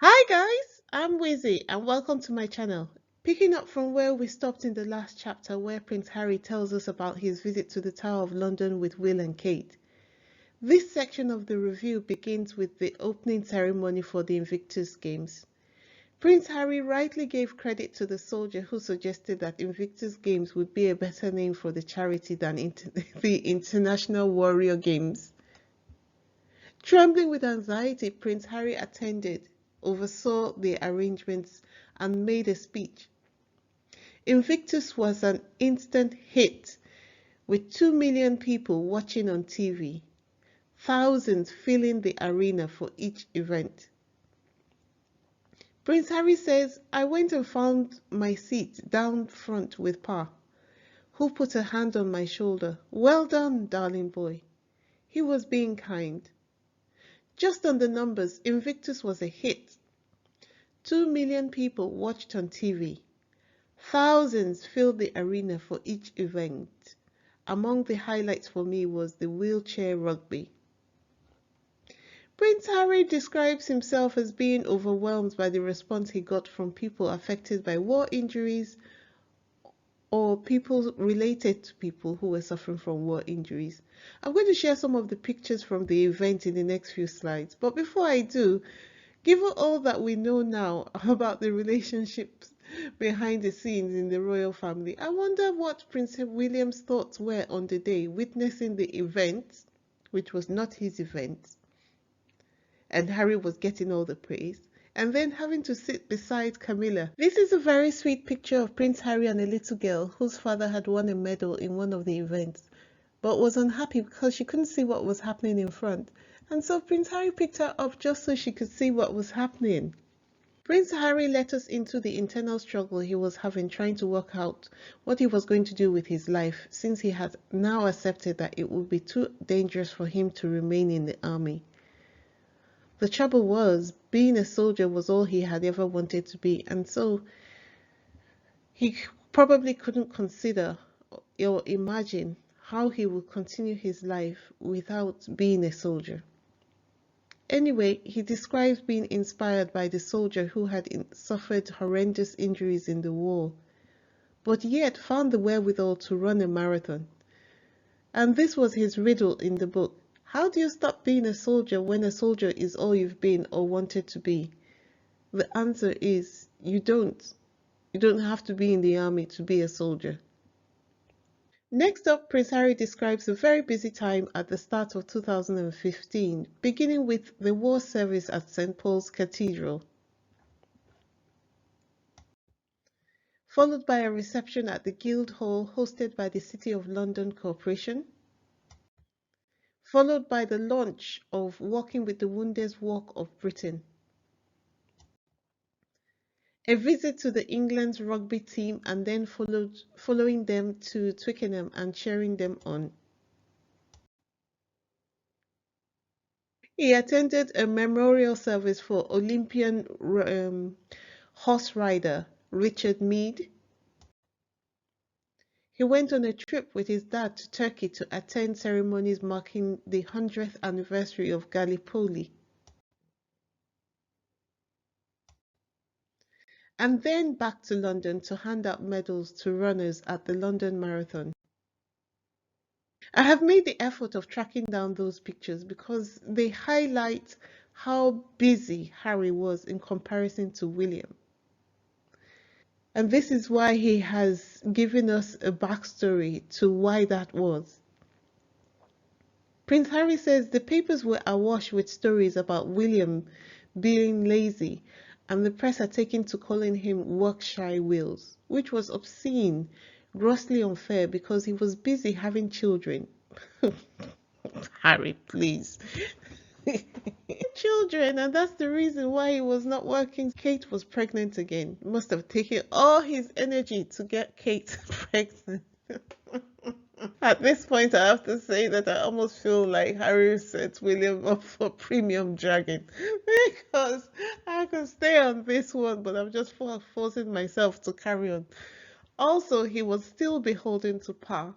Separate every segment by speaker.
Speaker 1: Hi guys, I'm Wizzy and welcome to my channel. Picking up from where we stopped in the last chapter where Prince Harry tells us about his visit to the Tower of London with Will and Kate. This section of the review begins with the opening ceremony for the Invictus Games. Prince Harry rightly gave credit to the soldier who suggested that Invictus Games would be a better name for the charity than the International Warrior Games. Trembling with anxiety, Prince Harry attended, oversaw the arrangements, and made a speech. Invictus was an instant hit, with 2 million people watching on TV, thousands filling the arena for each event. Prince Harry says, I went and found my seat down front with Pa, who put a hand on my shoulder. Well done, darling boy. He was being kind. Just on the numbers, Invictus was a hit. 2 million people watched on TV. Thousands filled the arena for each event. Among the highlights for me was the wheelchair rugby. Prince Harry describes himself as being overwhelmed by the response he got from people affected by war injuries or people related to people who were suffering from war injuries. I'm going to share some of the pictures from the event in the next few slides. But before I do, given all that we know now about the relationships behind the scenes in the royal family, I wonder what Prince William's thoughts were on the day witnessing the event, which was not his event, and Harry was getting all the praise, and then having to sit beside Camilla. This is a very sweet picture of Prince Harry and a little girl whose father had won a medal in one of the events, but was unhappy because she couldn't see what was happening in front. And so Prince Harry picked her up just so she could see what was happening. Prince Harry let us into the internal struggle he was having trying to work out what he was going to do with his life, since he had now accepted that it would be too dangerous for him to remain in the army. The trouble was, being a soldier was all he had ever wanted to be, and so he probably couldn't consider or imagine how he would continue his life without being a soldier. Anyway, he describes being inspired by the soldier who had suffered horrendous injuries in the war, but yet found the wherewithal to run a marathon. And this was his riddle in the book. How do you stop being a soldier when a soldier is all you've been or wanted to be? The answer is you don't. You don't have to be in the army to be a soldier. Next up, Prince Harry describes a very busy time at the start of 2015, beginning with the war service at St. Paul's Cathedral, followed by a reception at the Guildhall hosted by the City of London Corporation, followed by the launch of Walking with the Wounded's Walk of Britain, a visit to the England's rugby team, and then following them to Twickenham and cheering them on. He attended a memorial service for Olympian horse rider Richard Meade. He went on a trip with his dad to Turkey to attend ceremonies marking the 100th anniversary of Gallipoli, and then back to London to hand out medals to runners at the London Marathon. I have made the effort of tracking down those pictures because they highlight how busy Harry was in comparison to William. And this is why he has given us a backstory to why that was. Prince Harry says the papers were awash with stories about William being lazy, and the press had taken to calling him work-shy Wills, which was obscene, grossly unfair because he was busy having children. Harry, please. Children, and that's the reason why he was not working. Kate was pregnant again. Must have taken all his energy to get Kate pregnant. At this point, I have to say that I almost feel like Harry set William up for premium dragging because I can stay on this one, but I'm just forcing myself to carry on. Also, he was still beholden to Pa,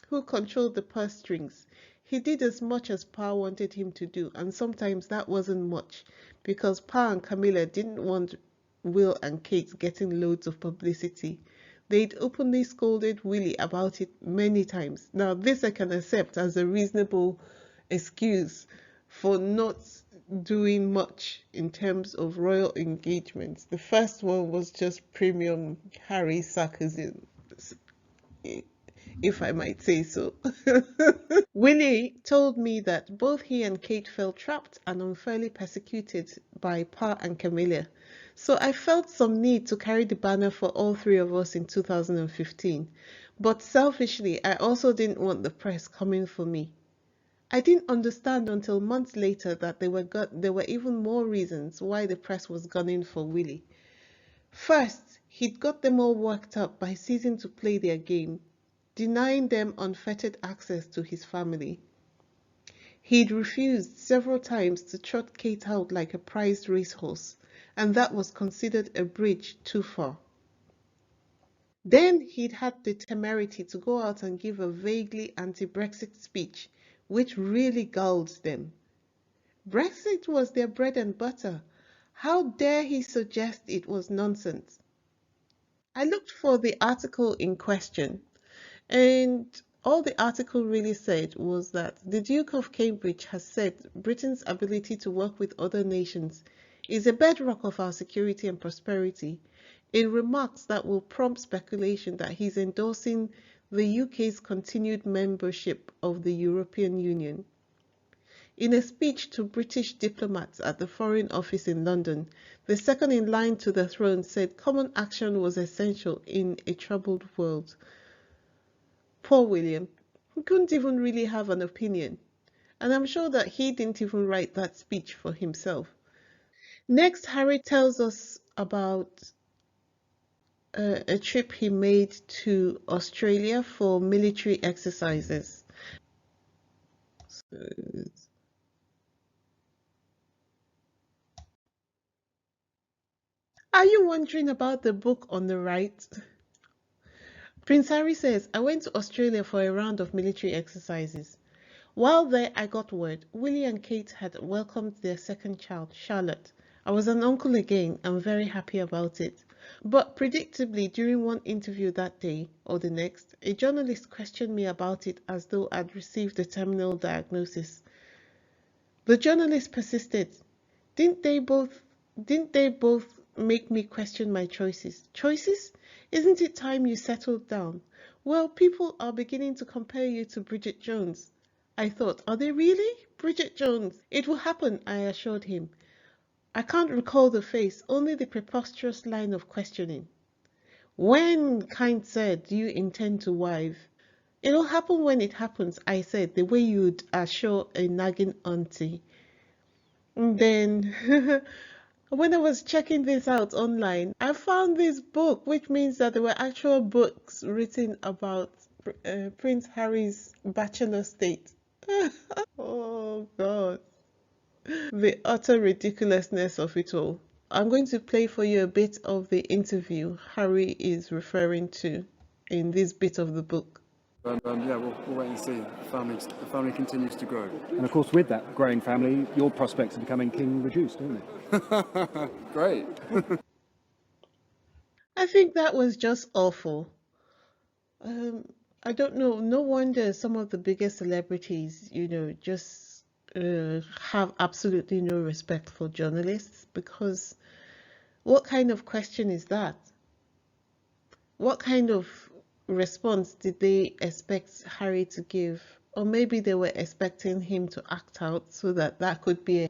Speaker 1: who controlled the purse strings. He did as much as Pa wanted him to do, and sometimes that wasn't much, because Pa and Camilla didn't want Will and Kate getting loads of publicity. They'd openly scolded Willie about it many times. Now, this I can accept as a reasonable excuse for not doing much in terms of royal engagements. The first one was just premium Harry sarcasm, if I might say so. Willie told me that both he and Kate felt trapped and unfairly persecuted by Pa and Camilla. So I felt some need to carry the banner for all three of us in 2015. But selfishly, I also didn't want the press coming for me. I didn't understand until months later that there were even more reasons why the press was gunning for Willie. First, he'd got them all worked up by ceasing to play their game, denying them unfettered access to his family. He'd refused several times to trot Kate out like a prized racehorse, and that was considered a bridge too far. Then he'd had the temerity to go out and give a vaguely anti-Brexit speech, which really galled them. Brexit was their bread and butter. How dare he suggest it was nonsense? I looked for the article in question, and all the article really said was that the Duke of Cambridge has said Britain's ability to work with other nations is a bedrock of our security and prosperity, in remarks that will prompt speculation that he's endorsing the UK's continued membership of the European Union. In a speech to British diplomats at the Foreign Office in London, the second in line to the throne said common action was essential in a troubled world. Poor William. He couldn't even really have an opinion. And I'm sure that he didn't even write that speech for himself. Next, Harry tells us about a trip he made to Australia for military exercises. So, are you wondering about the book on the right? Prince Harry says, I went to Australia for a round of military exercises. While there, I got word Willie and Kate had welcomed their second child, Charlotte. I was an uncle again and very happy about it. But predictably, during one interview that day or the next, a journalist questioned me about it as though I'd received a terminal diagnosis. The journalist persisted. Didn't they both didn't they both make me question my choices? Choices? Isn't it time you settled down? Well, people are beginning to compare you to Bridget Jones. I thought, are they really? Bridget Jones. It will happen, I assured him. I can't recall the face, only the preposterous line of questioning. When, kind sir, do you intend to wive? It'll happen when it happens, I said, the way you'd assure a nagging auntie. And then, when I was checking this out online, I found this book, which means that there were actual books written about Prince Harry's bachelor state. Oh, God. The utter ridiculousness of it all. I'm going to play for you a bit of the interview Harry is referring to in this bit of the book.
Speaker 2: Yeah, we'll wait and see. The family continues to grow.
Speaker 3: And of course, with that growing family, your prospects of becoming king reduced, don't they?
Speaker 2: Great.
Speaker 1: I think that was just awful. Um, I don't know. No wonder some of the biggest celebrities, just have absolutely no respect for journalists, because what kind of question is that? What kind of response did they expect Harry to give? Or maybe they were expecting him to act out so that that could be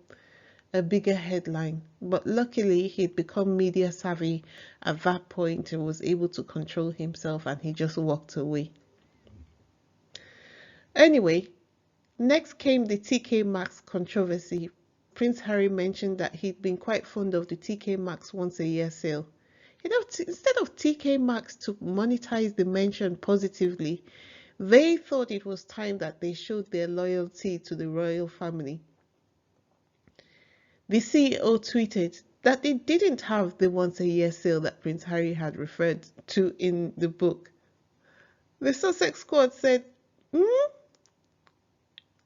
Speaker 1: a bigger headline. But luckily, he'd become media savvy at that point and was able to control himself, and he just walked away. Anyway, next came the TK Maxx controversy. Prince Harry mentioned that he'd been quite fond of the TK Maxx once a year sale. Instead of TK Maxx to monetize the mention positively, they thought it was time that they showed their loyalty to the royal family. The CEO tweeted that they didn't have the once-a-year sale that Prince Harry had referred to in the book. The Sussex squad said,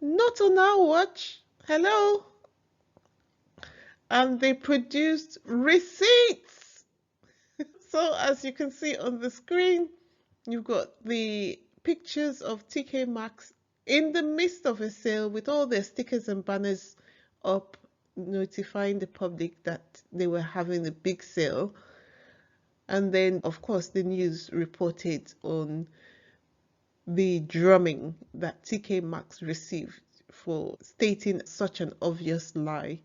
Speaker 1: Not on our watch. Hello. And they produced receipts. So as you can see on the screen, you've got the pictures of TK Maxx in the midst of a sale with all their stickers and banners up notifying the public that they were having a big sale. And then, of course, the news reported on the drumming that TK Maxx received for stating such an obvious lie.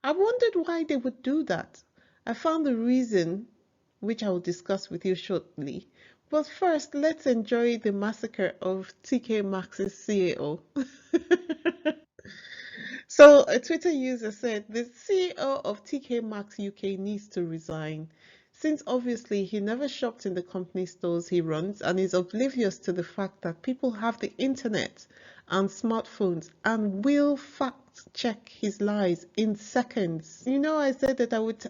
Speaker 1: I wondered why they would do that. I found the reason, which I will discuss with you shortly. But first, let's enjoy the massacre of TK Maxx's CEO. So, a Twitter user said the CEO of TK Maxx UK needs to resign, since obviously he never shopped in the company stores he runs and is oblivious to the fact that people have the internet and smartphones and will fact check his lies in seconds. You know, I said that I would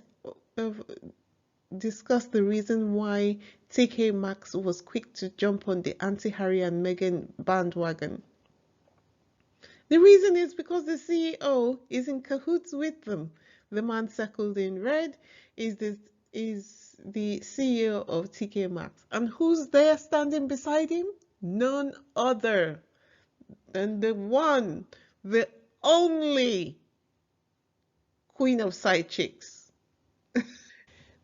Speaker 1: uh, discuss the reason why TK Maxx was quick to jump on the anti-Harry and Meghan bandwagon. The reason is because the CEO is in cahoots with them. The man circled in red is the CEO of TK Maxx. And who's there standing beside him? None other than the one, the only queen of side chicks.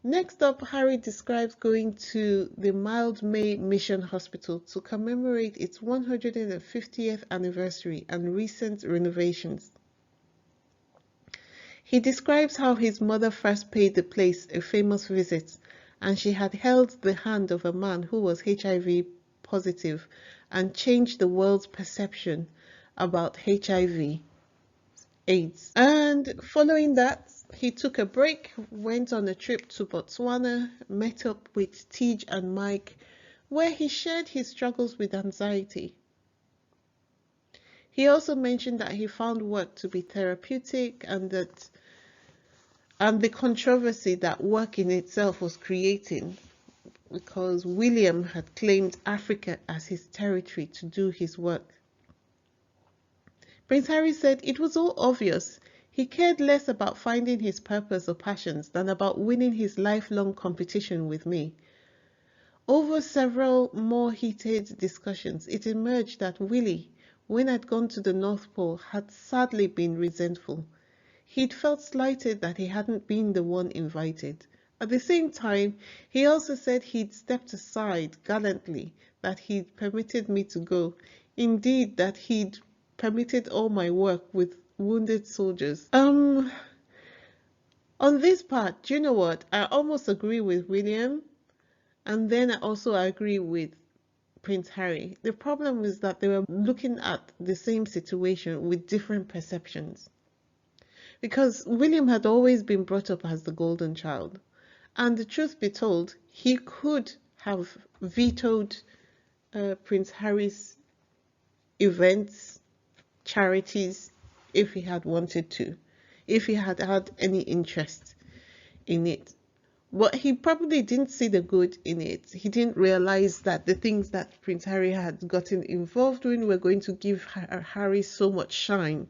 Speaker 1: Next up, Harry describes going to the Mildmay Mission Hospital to commemorate its 150th anniversary and recent renovations. He describes how his mother first paid the place a famous visit, and she had held the hand of a man who was HIV positive and changed the world's perception about HIV AIDS. And following that, he took a break, went on a trip to Botswana, met up with Tej and Mike, where he shared his struggles with anxiety. He also mentioned that he found work to be therapeutic and the controversy that work in itself was creating because William had claimed Africa as his territory to do his work. Prince Harry said it was all obvious. He cared less about finding his purpose or passions than about winning his lifelong competition with me. Over several more heated discussions, it emerged that Willie, when I'd gone to the North Pole, had sadly been resentful. He'd felt slighted that he hadn't been the one invited. At the same time, he also said he'd stepped aside gallantly, that he'd permitted me to go. Indeed, that he'd permitted all my work with wounded soldiers. On this part, do you know what? I almost agree with William, and then I also agree with Prince Harry. The problem is that they were looking at the same situation with different perceptions. Because William had always been brought up as the golden child. And the truth be told, he could have vetoed Prince Harry's events, charities, if he had wanted to, if he had had any interest in it. But he probably didn't see the good in it. He didn't realize that the things that Prince Harry had gotten involved in were going to give Harry so much shine.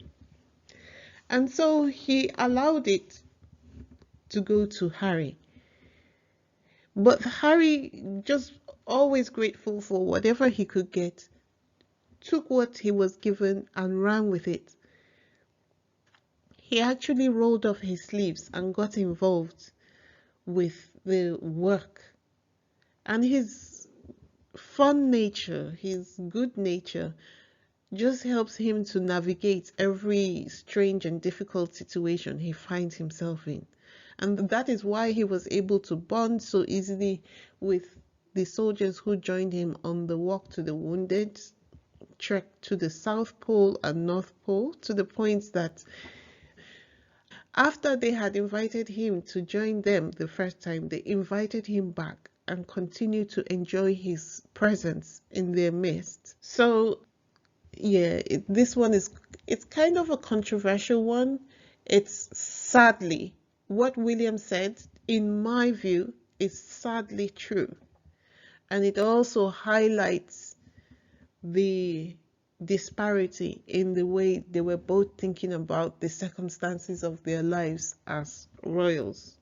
Speaker 1: And so he allowed it to go to Harry. But Harry, just always grateful for whatever he could get, took what he was given and ran with it. He actually rolled off his sleeves and got involved with the work. And his fun nature, his good nature, just helps him to navigate every strange and difficult situation he finds himself in. And that is why he was able to bond so easily with the soldiers who joined him on the walk to the wounded, trek to the South Pole and North Pole, to the point that after they had invited him to join them the first time, they invited him back and continued to enjoy his presence in their midst. So yeah, this one it's kind of a controversial one. It's sadly what William said, in my view, is sadly true. And it also highlights the disparity in the way they were both thinking about the circumstances of their lives as royals.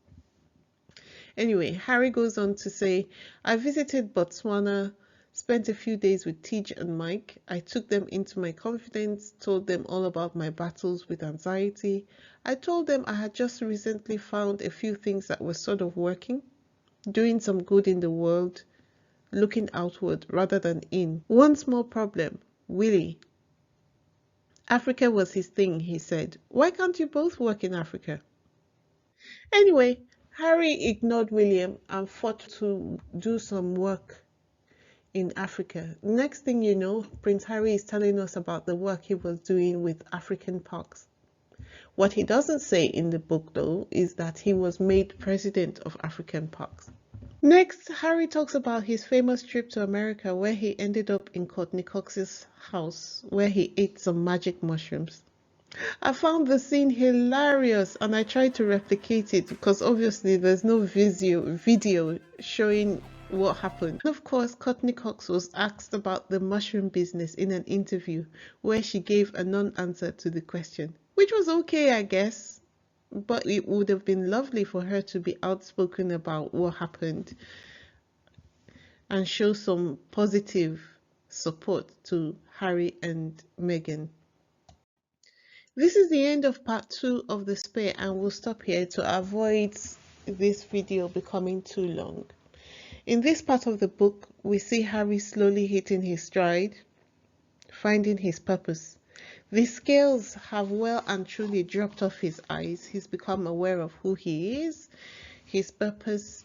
Speaker 1: Anyway, Harry goes on to say, I visited Botswana, spent a few days with Tej and Mike. I took them into my confidence, told them all about my battles with anxiety. I told them I had just recently found a few things that were sort of working, doing some good in the world, looking outward rather than in. One small problem, Willie. Africa was his thing, he said. Why can't you both work in Africa? Anyway, Harry ignored William and fought to do some work in Africa. Next thing you know, Prince Harry is telling us about the work he was doing with African parks. What he doesn't say in the book, though, is that he was made president of African parks. Next, Harry talks about his famous trip to America where he ended up in Courtney Cox's house where he ate some magic mushrooms. I found the scene hilarious and I tried to replicate it because obviously there's no video showing what happened. And of course, Courtney Cox was asked about the mushroom business in an interview where she gave a non-answer to the question, which was okay, I guess, but it would have been lovely for her to be outspoken about what happened and show some positive support to Harry and Meghan. This is the end of part 2 of the spare, and we'll stop here to avoid this video becoming too long. In this part of the book, we see Harry slowly hitting his stride, finding his purpose. The scales have well and truly dropped off his eyes. He's become aware of who he is, his purpose,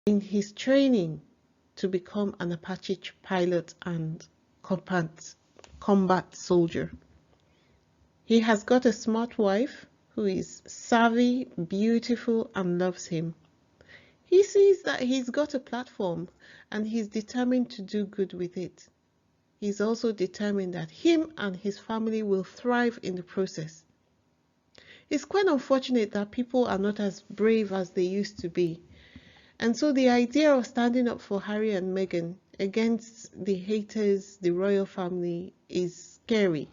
Speaker 1: in his training to become an Apache pilot and combat soldier. He has got a smart wife who is savvy, beautiful, and loves him. He sees that he's got a platform and he's determined to do good with it. He's also determined that him and his family will thrive in the process. It's quite unfortunate that people are not as brave as they used to be. And so the idea of standing up for Harry and Meghan against the haters, the royal family, is scary.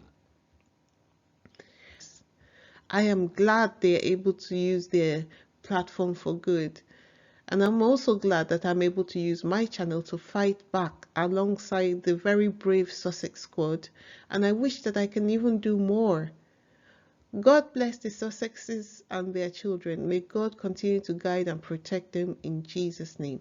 Speaker 1: I am glad they are able to use their platform for good. And I'm also glad that I'm able to use my channel to fight back alongside the very brave Sussex squad. And I wish that I can even do more. God bless the Sussexes and their children. May God continue to guide and protect them in Jesus' name.